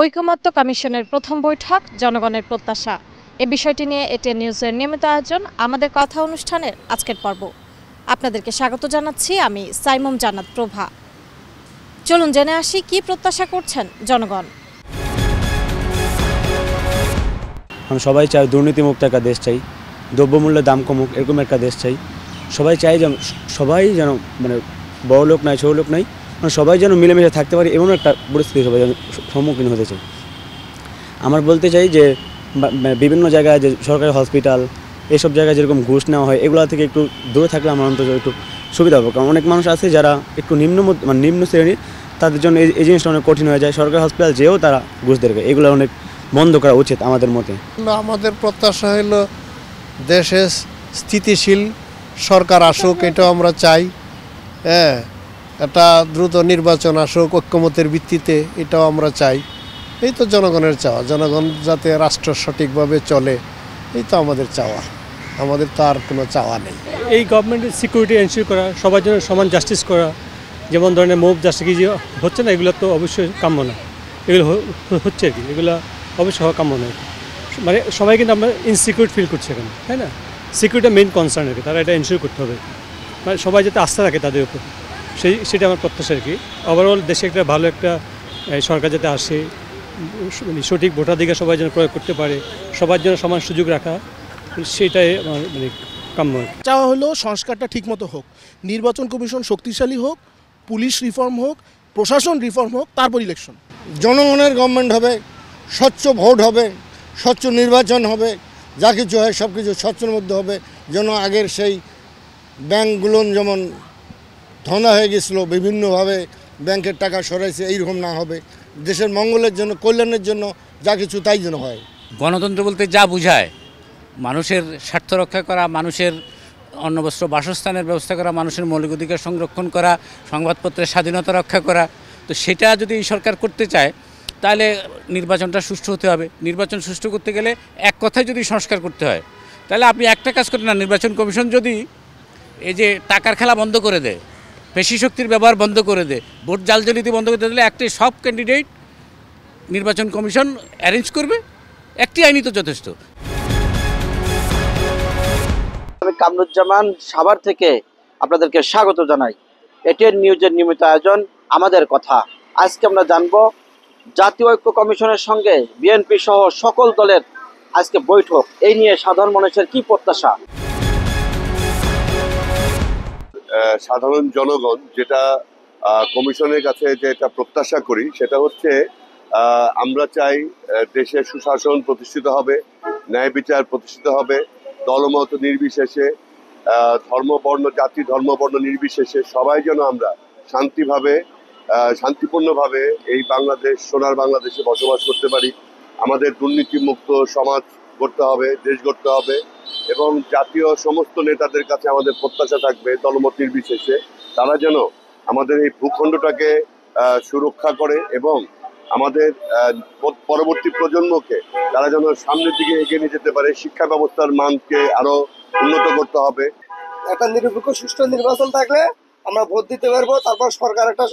ঐকমত্য কমিশনের প্রথম বৈঠক জনগণের প্রত্যাশা এ বিষয়টি নিয়ে এটিএন নিউজের নিয়মিত আয়োজন আমাদের কথা অনুষ্ঠানের আজকের পর্ব। আপনাদেরকে স্বাগত জানাচ্ছি আমি সাইমুম জান্নাত প্রভা। চলুন জেনে আসি কি প্রত্যাশা করছেন জনগণ। আমরা সবাই চাই দুর্নীতিমুক্ত একটা দেশ চাই, দ্রব্যমূল্যের দাম কমুক এরকম একটা দেশ চাই। সবাই চাই যেন মানে বড় লোক নাই ছোটো লোক নাই, মানে সবাই যেন মিলেমিশে থাকতে পারে এমন একটা পরিস্থিতি সবাই যেন সম্মুখীন হতে চাই। আমার বলতে চাই যে বিভিন্ন জায়গায় যে সরকারি হসপিটাল এইসব জায়গায় যেরকম ঘুষ নেওয়া হয় এগুলো থেকে একটু দূরে থাকলে আমার অন্তত একটু সুবিধা হবে। কারণ অনেক মানুষ আছে যারা একটু নিম্ন শ্রেণীর, তাদের জন্য এই জিনিসটা অনেক কঠিন হয়ে যায়। সরকারি হসপিটাল যেও তারা ঘুষ দেবে, এগুলো অনেক বন্ধ করা উচিত আমাদের মতে। আমাদের প্রত্যাশা হলো দেশে স্থিতিশীল সরকার আসুক, এটাও আমরা চাই। একটা দ্রুত নির্বাচন আসুক ঐক্যমতের ভিত্তিতে, এটাও আমরা চাই। এই তো জনগণের চাওয়া, জনগণ যাতে রাষ্ট্র সঠিকভাবে চলে, এই তো আমাদের চাওয়া। আমাদের তো আর কোনো চাওয়া নেই। এই গভর্নমেন্টের সিকিউরিটি এনশিওর করা, সবার জন্য সমান জাস্টিস করা, যেমন ধরনের মুভ জাস্টিস যে হচ্ছে না, এগুলো তো অবশ্যই কাম্য না। এগুলো হচ্ছে আর কি, এগুলো অবশ্যই হওয়া কাম্য নয়। মানে সবাই কিন্তু আমরা ইনসিকিউর ফিল করছে এখানে, তাই না? সিকিউরিটি মেইন কনসার্ন আর কি, তারা এটা এনশিওর করতে হবে। মানে সবাই যাতে আস্থা রাখে তাদের উপর, সেটা আমার প্রত্যাশা আর কি। ওভারঅল দেশে একটা ভালো একটা সরকার যাতে আসে, সঠিক ভোটাধিকার সবাই যেন প্রয়োগ করতে পারে, সবার জন্য সমান সুযোগ রাখা, সেটাই আমার মানে কাম্য। চাওয়া হলো সংস্কারটা ঠিকমতো হোক, নির্বাচন কমিশন শক্তিশালী হোক, পুলিশ রিফর্ম হোক, প্রশাসন রিফর্ম হোক, তারপর ইলেকশন। জনগণের গভর্নমেন্ট হবে, স্বচ্ছ ভোট হবে, স্বচ্ছ নির্বাচন হবে, যা কিছু হয় সব কিছু স্বচ্ছর মধ্যে হবে। যেন আগের সেই ব্যাংকগুলো যেমন ধনা হয়ে গেছিলো, বিভিন্নভাবে ব্যাংকের টাকা সরাইছে, এইরকম না হবে। দেশের মঙ্গলের জন্য, কল্যাণের জন্য যা কিছু তাই যেন হয়। গণতন্ত্র বলতে যা বোঝায়, মানুষের স্বার্থ রক্ষা করা, মানুষের অন্নবস্ত্র বাসস্থানের ব্যবস্থা করা, মানুষের মৌলিক অধিকার সংরক্ষণ করা, সংবাদপত্রের স্বাধীনতা রক্ষা করা, তো সেটা যদি এই সরকার করতে চায় তাহলে নির্বাচনটা সুষ্ঠু হতে হবে। নির্বাচন সুষ্ঠু করতে গেলে এক কথায় যদি সংস্কার করতে হয়, তাহলে আপনি একটা কাজ করেন না, নির্বাচন কমিশন যদি এই যে টাকার খেলা বন্ধ করে দেয়, পেশি শক্তির ব্যবহার বন্ধ করে দেয়, ভোট জালজালিতি বন্ধ করে দিলে একটি সব ক্যান্ডিডেট নির্বাচন কমিশন অ্যারেঞ্জ করবে, একটি আইনই তো যথেষ্ট। আমি কামরুজ্জামান সাভার থেকে আপনাদেরকে স্বাগত জানাই। এটিএন নিউজের নিয়মিত আয়োজন আমাদের কথা। আজকে আমরা জানবো জাতীয় ঐক্য কমিশনের সঙ্গে বিএনপি সহ সকল দলের আজকে বৈঠক, এই নিয়ে সাধারণ মানুষের কি প্রত্যাশা। সাধারণ জনগণ যেটা কমিশনের কাছে যেটা প্রত্যাশা করি সেটা হচ্ছে আমরা চাই দেশের সুশাসন প্রতিষ্ঠিত হবে, ন্যায় বিচার প্রতিষ্ঠিত হবে, দলমত নির্বিশেষে, ধর্ম বর্ণ জাতি ধর্ম বর্ণ নির্বিশেষে সবাই যেন আমরা শান্তিপূর্ণভাবে এই বাংলাদেশ, সোনার বাংলাদেশে বসবাস করতে পারি। আমাদের দুর্নীতিমুক্ত সমাজ গড়তে হবে, দেশ গড়তে হবে, এবং জাতীয় সমস্ত নেতাদের কাছে আমাদের প্রত্যাশা থাকবে দলমত নির্বিশেষে তারা যেন আমাদের এই ভূখণ্ডটাকে সুরক্ষা করে এবং আমাদের পরবর্তী প্রজন্মকে তারা যেন সামনের দিকে এগিয়ে নিয়ে যেতে পারে। শিক্ষা ব্যবস্থার মানকে আরো উন্নত করতে হবে। একটা নিরপেক্ষ সুষ্ঠু নির্বাচন থাকলে আমরা ভোট দিতে পারবো। তারপর সরকার, একটা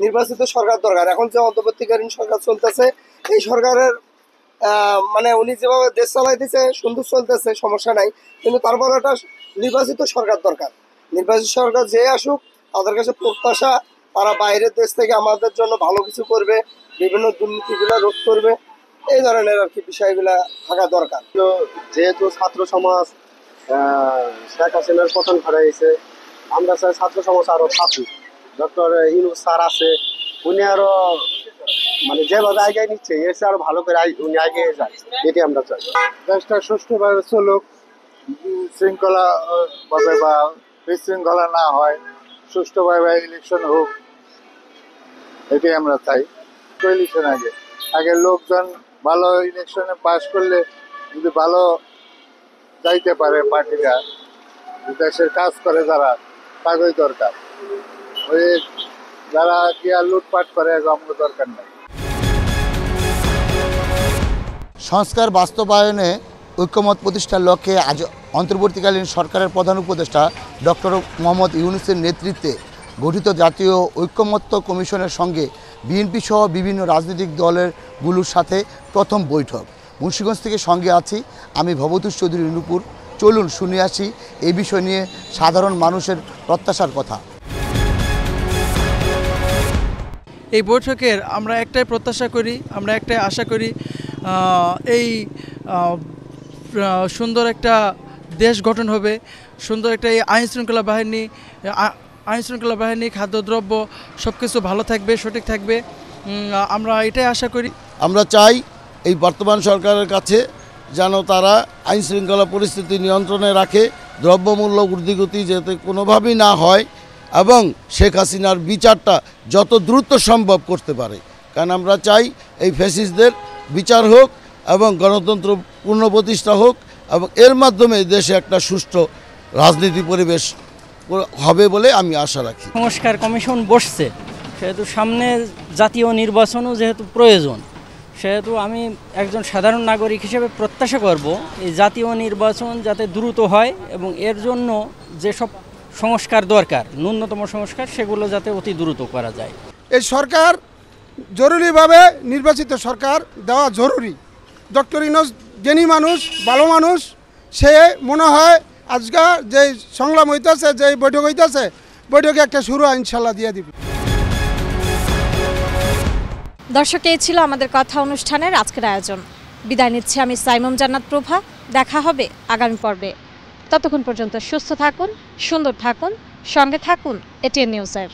নির্বাচিত সরকার দরকার। এখন যে অন্তর্বর্তীকালীন সরকার চলতেছে, এই সরকারের মানে উনি যেভাবে দেশ চালাইতেছে সুন্দর চলতেছে, সমস্যা নাই, কিন্তু তারপর একটা নির্বাচিত সরকার দরকার। নির্বাচিত সরকার যে আসুক, তাদের কাছে প্রত্যাশা তারা বাইরের দেশ থেকে আমাদের জন্য ভালো কিছু করবে, বিভিন্ন দুর্নীতিগুলো রোধ করবে, এই ধরনের আর কি বিষয়গুলা থাকা দরকার। যেহেতু ছাত্র সমাজ শেখ হাসিনার পতন হারাইছে, আমরা চাই ছাত্র সমাজ আরো থাকুক। ডক্টর ইউনূস স্যার আছে, উনি আরো মানে যেভাবে আগে নিচ্ছে এসে আরো ভালো করে উনি আগে যায়, এটি আমরা চাই। দেশটা সুষ্ঠুভাবে চলুক, শৃঙ্খলা ভাবে বা বিশৃঙ্খলা না হয়, সুষ্ঠুভাবে ইলেকশন হোক, এটি আমরা চাই। ইলেকশন আগে লোকজন ভালো ইলেকশনে পাস করলে যদি ভালো যাইতে পারে পার্টিরা, দেশের কাজ করে যারা, তাদের দরকার। ওই যারা কি আর লুটপাট করে আমাদের দরকার নেই। সংস্কার বাস্তবায়নে ঐক্যমত প্রতিষ্ঠার লক্ষ্যে আজ অন্তর্বর্তীকালীন সরকারের প্রধান উপদেষ্টা ডক্টর মোহাম্মদ ইউনূসের নেতৃত্বে গঠিত জাতীয় ঐক্যমত্য কমিশনের সঙ্গে বিএনপি সহ বিভিন্ন রাজনৈতিক দলেরগুলোর সাথে প্রথম বৈঠক। মুন্সিগঞ্জ থেকে সঙ্গে আছি আমি ভবতোষ চৌধুরী নূপুর। চলুন শুনে আসি এই বিষয় নিয়ে সাধারণ মানুষের প্রত্যাশার কথা। এই বৈঠকের আমরা একটাই প্রত্যাশা করি, আমরা একটাই আশা করি, এই সুন্দর একটা দেশ গঠন হবে, সুন্দর একটা এই আইনশৃঙ্খলা বাহিনী খাদ্যদ্রব্য সব কিছু ভালো থাকবে, সঠিক থাকবে, আমরা এটাই আশা করি। আমরা চাই এই বর্তমান সরকারের কাছে যেন তারা আইনশৃঙ্খলা পরিস্থিতি নিয়ন্ত্রণে রাখে, দ্রব্যমূল্য ঊর্ধ্বগতি যাতে কোনোভাবেই না হয় এবং শেখ হাসিনার বিচারটা যত দ্রুত সম্ভব করতে পারে। কারণ আমরা চাই এই ফ্যাসিস্টদের বিচার হোক এবং গণতন্ত্র পুনঃপ্রতিষ্ঠা হোক এবং এর মাধ্যমে দেশে একটা সুষ্ঠু রাজনীতি পরিবেশ হবে বলে আমি আশা রাখি। সংস্কার কমিশন বসছে, সেহেতু সামনে জাতীয় নির্বাচনও যেহেতু প্রয়োজন, সেহেতু আমি একজন সাধারণ নাগরিক হিসেবে প্রত্যাশা করব এই জাতীয় নির্বাচন যাতে দ্রুত হয় এবং এর জন্য যেসব সংস্কার দরকার, ন্যূনতম সংস্কার, সেগুলো যাতে অতি দ্রুত করা যায়। এই সরকার জরুরিভাবে নির্বাচিত সরকার দেওয়া জরুরি। ডক্টর ইউনূস জ্ঞানী মানুষ, ভালো মানুষ, সে মনে হয় আজকাল যে সংগ্রাম হইতেছে, যে বৈঠক হইতেছে, বৈঠকে একটা শুরু ইনশাল্লাহ দিয়ে দিবে। দর্শক, এই ছিল আমাদের কথা অনুষ্ঠানের আজকের আয়োজন। বিদায় নিচ্ছি আমি সাইমম জান্নাত প্রভা। দেখা হবে আগামী পর্বে। ততক্ষণ পর্যন্ত সুস্থ থাকুন, সুন্দর থাকুন, সঙ্গে থাকুন এটিএন নিউজের।